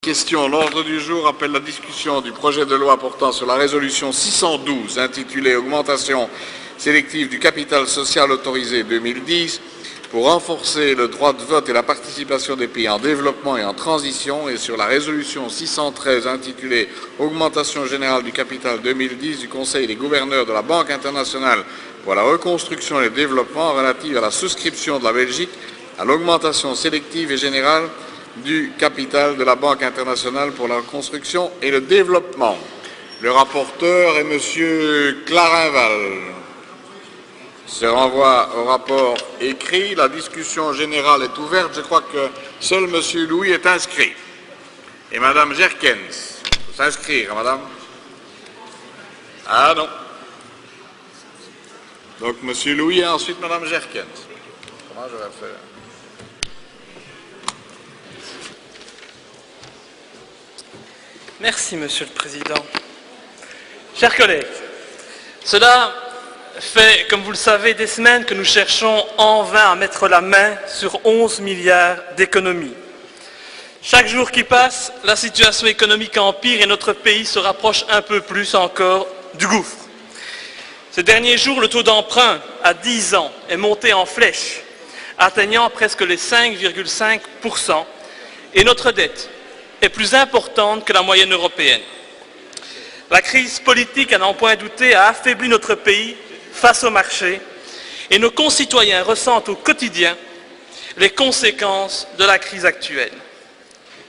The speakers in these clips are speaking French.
Question. L'ordre du jour appelle la discussion du projet de loi portant sur la résolution 612 intitulée « Augmentation sélective du capital social autorisé 2010 pour renforcer le droit de vote et la participation des pays en développement et en transition » et sur la résolution 613 intitulée « Augmentation générale du capital 2010 du Conseil des gouverneurs de la Banque internationale pour la reconstruction et le développement relative à la souscription de la Belgique à l'augmentation sélective et générale du capital de la Banque internationale pour la reconstruction et le développement. Le rapporteur est M. Clarinval. Se renvoie au rapport écrit. La discussion générale est ouverte. Je crois que seul M. Louis est inscrit. Et Mme Jerkens. Il faut s'inscrire, Madame. Ah non. Donc M. Louis et ensuite Mme Jerkens. Comment je vais faire? Merci, Monsieur le Président. Chers collègues, cela fait, comme vous le savez, des semaines que nous cherchons en vain à mettre la main sur 11 milliards d'économies. Chaque jour qui passe, la situation économique empire et notre pays se rapproche un peu plus encore du gouffre. Ces derniers jours, le taux d'emprunt à 10 ans est monté en flèche, atteignant presque les 5,5%, et notre dette est plus importante que la moyenne européenne. La crise politique, à n'en point douter, a affaibli notre pays face au marché et nos concitoyens ressentent au quotidien les conséquences de la crise actuelle.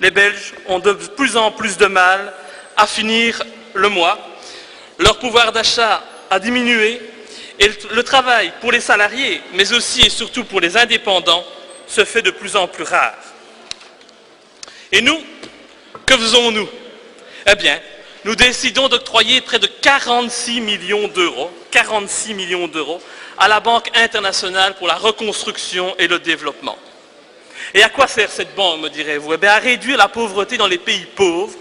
Les Belges ont de plus en plus de mal à finir le mois, leur pouvoir d'achat a diminué et le travail pour les salariés, mais aussi et surtout pour les indépendants, se fait de plus en plus rare. Et nous, que faisons-nous? Eh bien, nous décidons d'octroyer près de 46 millions d'euros à la Banque internationale pour la reconstruction et le développement. Et à quoi sert cette banque, me direz-vous? Eh bien, à réduire la pauvreté dans les pays pauvres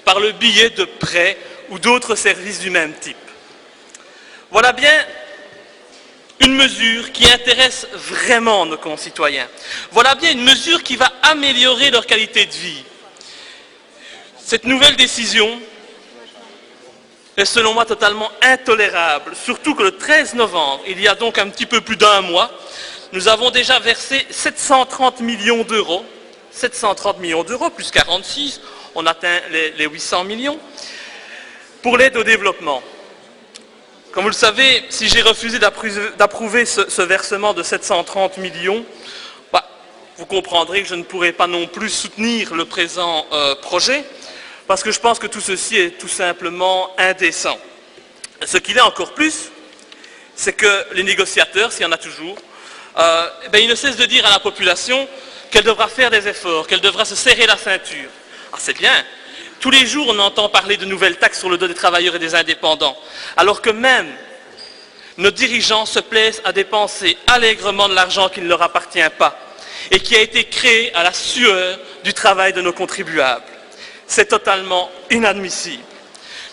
par le biais de prêts ou d'autres services du même type. Voilà bien une mesure qui intéresse vraiment nos concitoyens. Voilà bien une mesure qui va améliorer leur qualité de vie. Cette nouvelle décision est selon moi totalement intolérable, surtout que le 13 novembre, il y a donc un petit peu plus d'un mois, nous avons déjà versé 730 millions d'euros, plus 46, on atteint les 800 millions, pour l'aide au développement. Comme vous le savez, si j'ai refusé d'approuver ce versement de 730 millions, vous comprendrez que je ne pourrai pas non plus soutenir le présent projet, parce que je pense que tout ceci est tout simplement indécent. Ce qu'il est encore plus, c'est que les négociateurs, s'il y en a toujours, ils ne cessent de dire à la population qu'elle devra faire des efforts, qu'elle devra se serrer la ceinture. Ah, c'est bien. Tous les jours, on entend parler de nouvelles taxes sur le dos des travailleurs et des indépendants, alors que même nos dirigeants se plaisent à dépenser allègrement de l'argent qui ne leur appartient pas et qui a été créé à la sueur du travail de nos contribuables. C'est totalement inadmissible.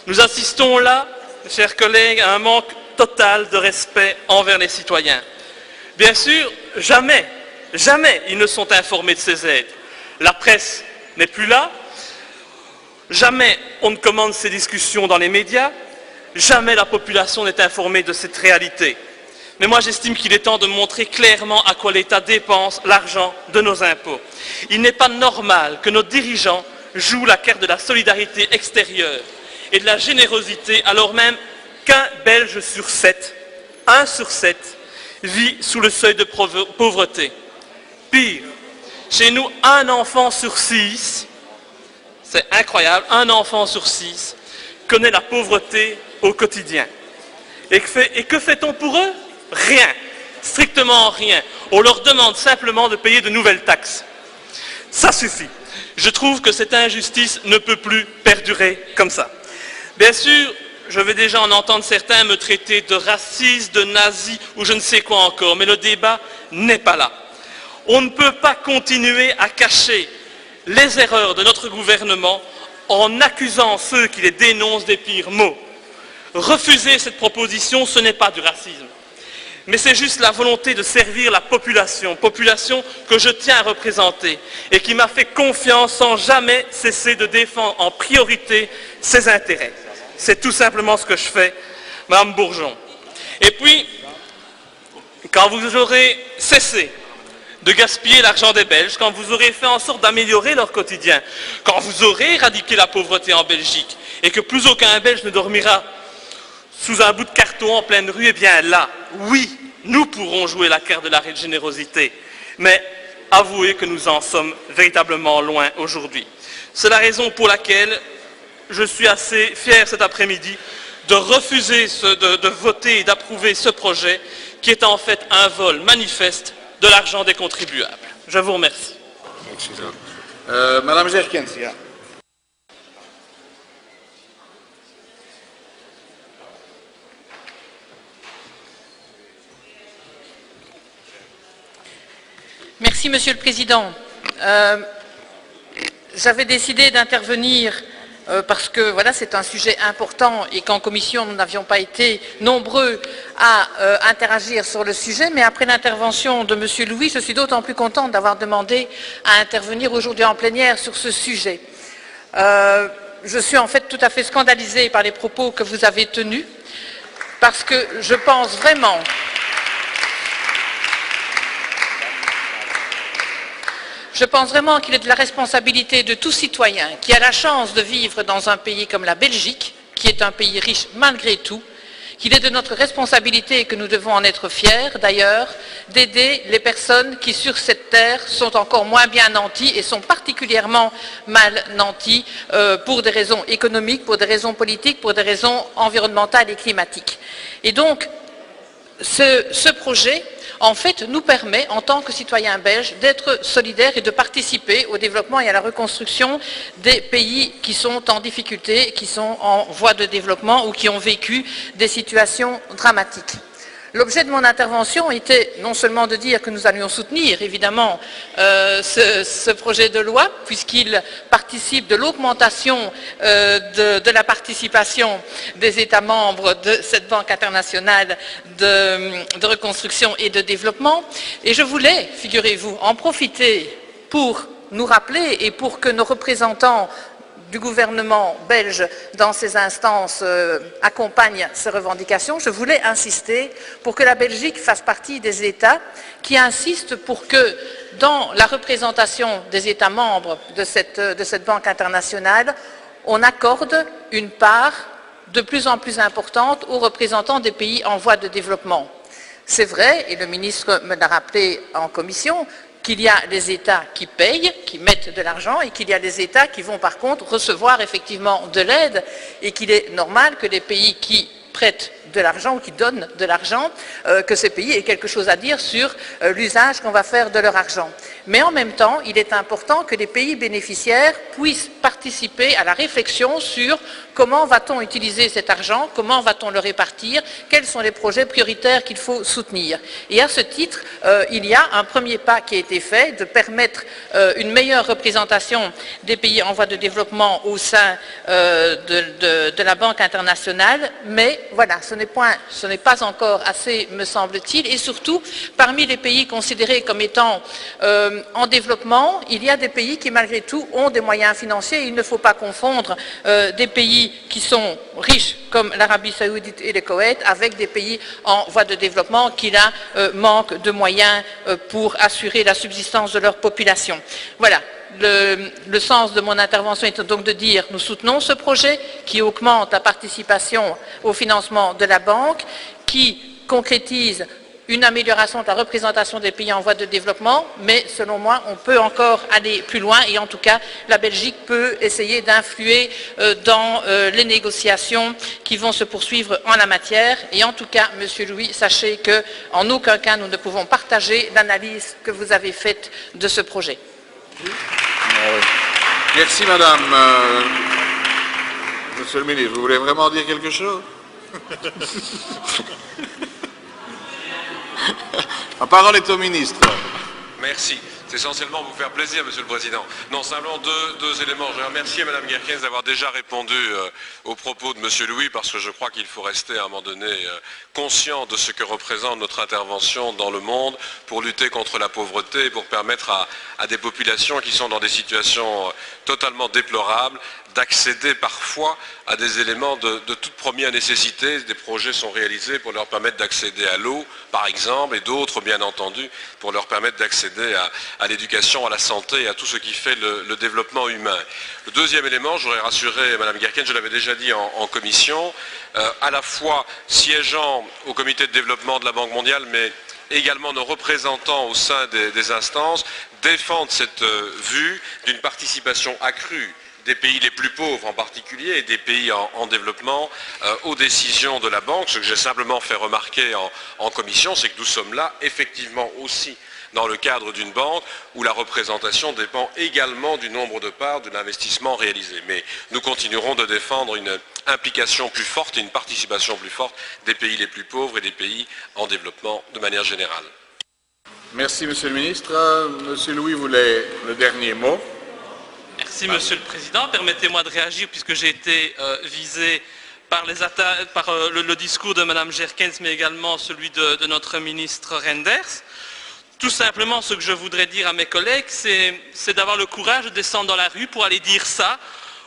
Nous assistons là, chers collègues, à un manque total de respect envers les citoyens. Bien sûr, jamais ils ne sont informés de ces aides. La presse n'est plus là, jamais on ne commande ces discussions dans les médias, jamais la population n'est informée de cette réalité. Mais moi j'estime qu'il est temps de montrer clairement à quoi l'État dépense l'argent de nos impôts. Il n'est pas normal que nos dirigeants jouent la carte de la solidarité extérieure et de la générosité, alors même qu'un Belge sur 7, 1 sur 7, vit sous le seuil de pauvreté. Pire, chez nous, 1 enfant sur 6, c'est incroyable, 1 enfant sur 6 connaît la pauvreté au quotidien. Et que fait-on pour eux? Rien, strictement rien. On leur demande simplement de payer de nouvelles taxes. Ça suffit. Je trouve que cette injustice ne peut plus perdurer comme ça. Bien sûr, je vais déjà en entendre certains me traiter de raciste, de nazi ou je ne sais quoi encore, mais le débat n'est pas là. On ne peut pas continuer à cacher les erreurs de notre gouvernement en accusant ceux qui les dénoncent des pires mots. Refuser cette proposition, ce n'est pas du racisme. mais c'est juste la volonté de servir la population, population que je tiens à représenter et qui m'a fait confiance sans jamais cesser de défendre en priorité ses intérêts. C'est tout simplement ce que je fais, Madame Bourgeon. Et puis, quand vous aurez cessé de gaspiller l'argent des Belges, quand vous aurez fait en sorte d'améliorer leur quotidien, quand vous aurez éradiqué la pauvreté en Belgique et que plus aucun Belge ne dormira sous un bout de carton en pleine rue, eh bien là, oui, nous pourrons jouer la carte de la générosité. Mais avouez que nous en sommes véritablement loin aujourd'hui. C'est la raison pour laquelle je suis assez fier cet après-midi de refuser, de voter et d'approuver ce projet qui est en fait un vol manifeste de l'argent des contribuables. Je vous remercie. Madame Gerkensia. Merci, Monsieur le Président. J'avais décidé d'intervenir parce que voilà, c'est un sujet important et qu'en commission, nous n'avions pas été nombreux à interagir sur le sujet. Mais après l'intervention de Monsieur Louis, je suis d'autant plus contente d'avoir demandé à intervenir aujourd'hui en plénière sur ce sujet. Je suis en fait tout à fait scandalisée par les propos que vous avez tenus parce que je pense vraiment qu'il est de la responsabilité de tout citoyen qui a la chance de vivre dans un pays comme la Belgique, qui est un pays riche malgré tout, qu'il est de notre responsabilité et que nous devons en être fiers d'ailleurs, d'aider les personnes qui sur cette terre sont encore moins bien nanties et sont particulièrement mal nanties pour des raisons économiques, pour des raisons politiques, pour des raisons environnementales et climatiques. Et donc, ce projet, en fait, nous permet, en tant que citoyens belges, d'être solidaires et de participer au développement et à la reconstruction des pays qui sont en difficulté, qui sont en voie de développement ou qui ont vécu des situations dramatiques. L'objet de mon intervention était non seulement de dire que nous allions soutenir, évidemment, ce projet de loi, puisqu'il participe de l'augmentation de la des États membres de cette Banque internationale de reconstruction et de développement. Et je voulais, figurez-vous, en profiter pour nous rappeler et pour que nos représentants du gouvernement belge dans ces instances accompagne ces revendications, je voulais insister pour que la Belgique fasse partie des États qui insistent pour que dans la représentation des États membres de cette banque internationale, on accorde une part de plus en plus importante aux représentants des pays en voie de développement. C'est vrai, et le ministre me l'a rappelé en commission, qu'il y a des États qui payent, qui mettent de l'argent, et qu'il y a des États qui vont par contre recevoir effectivement de l'aide, et qu'il est normal que les pays qui prêtent de l'argent ou qui donnent de l'argent, que ces pays aient quelque chose à dire sur l'usage qu'on va faire de leur argent. Mais en même temps, il est important que les pays bénéficiaires puissent participer à la réflexion sur comment va-t-on utiliser cet argent, comment va-t-on le répartir, quels sont les projets prioritaires qu'il faut soutenir. Et à ce titre, il y a un premier pas qui a été fait de permettre une meilleure représentation des pays en voie de développement au sein de la Banque internationale, mais voilà, ce n'est pas encore assez, me semble-t-il, et surtout, parmi les pays considérés comme étant en développement, il y a des pays qui, malgré tout, ont des moyens financiers. Il ne faut pas confondre des pays qui sont riches, comme l'Arabie saoudite et le Koweït, avec des pays en voie de développement qui, là, manquent de moyens pour assurer la subsistance de leur population. Voilà. Le sens de mon intervention est donc de dire nous soutenons ce projet qui augmente la participation au financement de la banque, qui concrétise une amélioration de la représentation des pays en voie de développement, mais selon moi, on peut encore aller plus loin et en tout cas, la Belgique peut essayer d'influer dans les négociations qui vont se poursuivre en la matière. Et en tout cas, Monsieur Louis, sachez qu'en aucun cas, nous ne pouvons partager l'analyse que vous avez faite de ce projet. Merci, Madame. Monsieur le ministre, vous voulez vraiment dire quelque chose? La parole est au ministre. Merci. C'est essentiellement vous faire plaisir, Monsieur le Président. Non, simplement deux éléments. Je remercie Mme Guerkens d'avoir déjà répondu aux propos de Monsieur Louis, parce que je crois qu'il faut rester à un moment donné conscient de ce que représente notre intervention dans le monde pour lutter contre la pauvreté et pour permettre à des populations qui sont dans des situations totalement déplorables d'accéder parfois à des éléments de toute première nécessité. Des projets sont réalisés pour leur permettre d'accéder à l'eau, par exemple, et d'autres, bien entendu, pour leur permettre d'accéder à l'éducation, à la santé et à tout ce qui fait le développement humain. Le deuxième élément, je voudrais rassurer Mme Guerkens, je l'avais déjà dit en commission, à la fois siégeant au comité de développement de la Banque mondiale, mais également nos représentants au sein des instances, défendent cette vue d'une participation accrue des pays les plus pauvres en particulier et des pays en développement aux décisions de la Banque. Ce que j'ai simplement fait remarquer en commission, c'est que nous sommes là effectivement aussi dans le cadre d'une banque où la représentation dépend également du nombre de parts de l'investissement réalisé. Mais nous continuerons de défendre une implication plus forte et une participation plus forte des pays les plus pauvres et des pays en développement de manière générale. Merci, Monsieur le Ministre. Monsieur Louis voulait le dernier mot. Merci, Monsieur le Président. Permettez-moi de réagir puisque j'ai été visé par le discours de Mme Guerkens, mais également celui de notre ministre Reynders. Tout simplement, ce que je voudrais dire à mes collègues, c'est d'avoir le courage de descendre dans la rue pour aller dire ça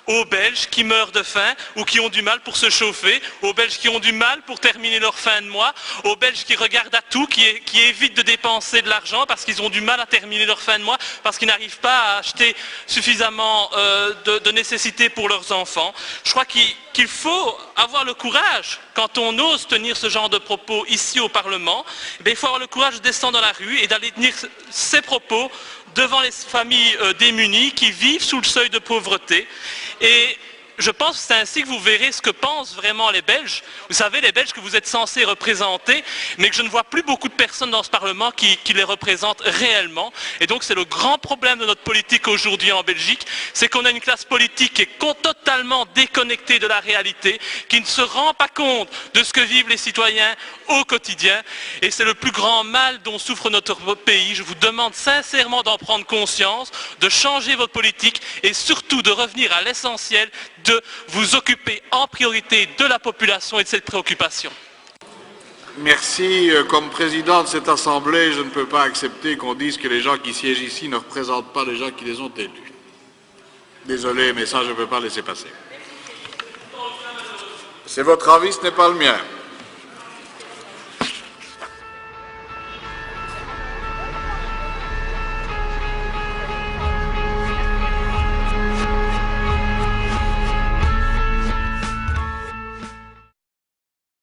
aux Belges qui meurent de faim ou qui ont du mal pour se chauffer, aux Belges qui ont du mal pour terminer leur fin de mois, aux Belges qui regardent à tout, qui évitent de dépenser de l'argent parce qu'ils ont du mal à terminer leur fin de mois, parce qu'ils n'arrivent pas à acheter suffisamment de nécessités pour leurs enfants. Je crois qu'il faut avoir le courage, quand on ose tenir ce genre de propos ici au Parlement, il faut avoir le courage de descendre dans la rue et d'aller tenir ces propos devant les familles démunies qui vivent sous le seuil de pauvreté. Et je pense que c'est ainsi que vous verrez ce que pensent vraiment les Belges. Vous savez, les Belges que vous êtes censés représenter, mais que je ne vois plus beaucoup de personnes dans ce Parlement qui les représentent réellement. Et donc c'est le grand problème de notre politique aujourd'hui en Belgique, c'est qu'on a une classe politique qui est totalement déconnectée de la réalité, qui ne se rend pas compte de ce que vivent les citoyens au quotidien. Et c'est le plus grand mal dont souffre notre pays. Je vous demande sincèrement d'en prendre conscience, de changer votre politique et surtout de revenir à l'essentiel, de vous occuper en priorité de la population et de cette préoccupation. Merci. Comme président de cette Assemblée, je ne peux pas accepter qu'on dise que les gens qui siègent ici ne représentent pas les gens qui les ont élus. Désolé, mais ça, je ne peux pas laisser passer. C'est votre avis, ce n'est pas le mien.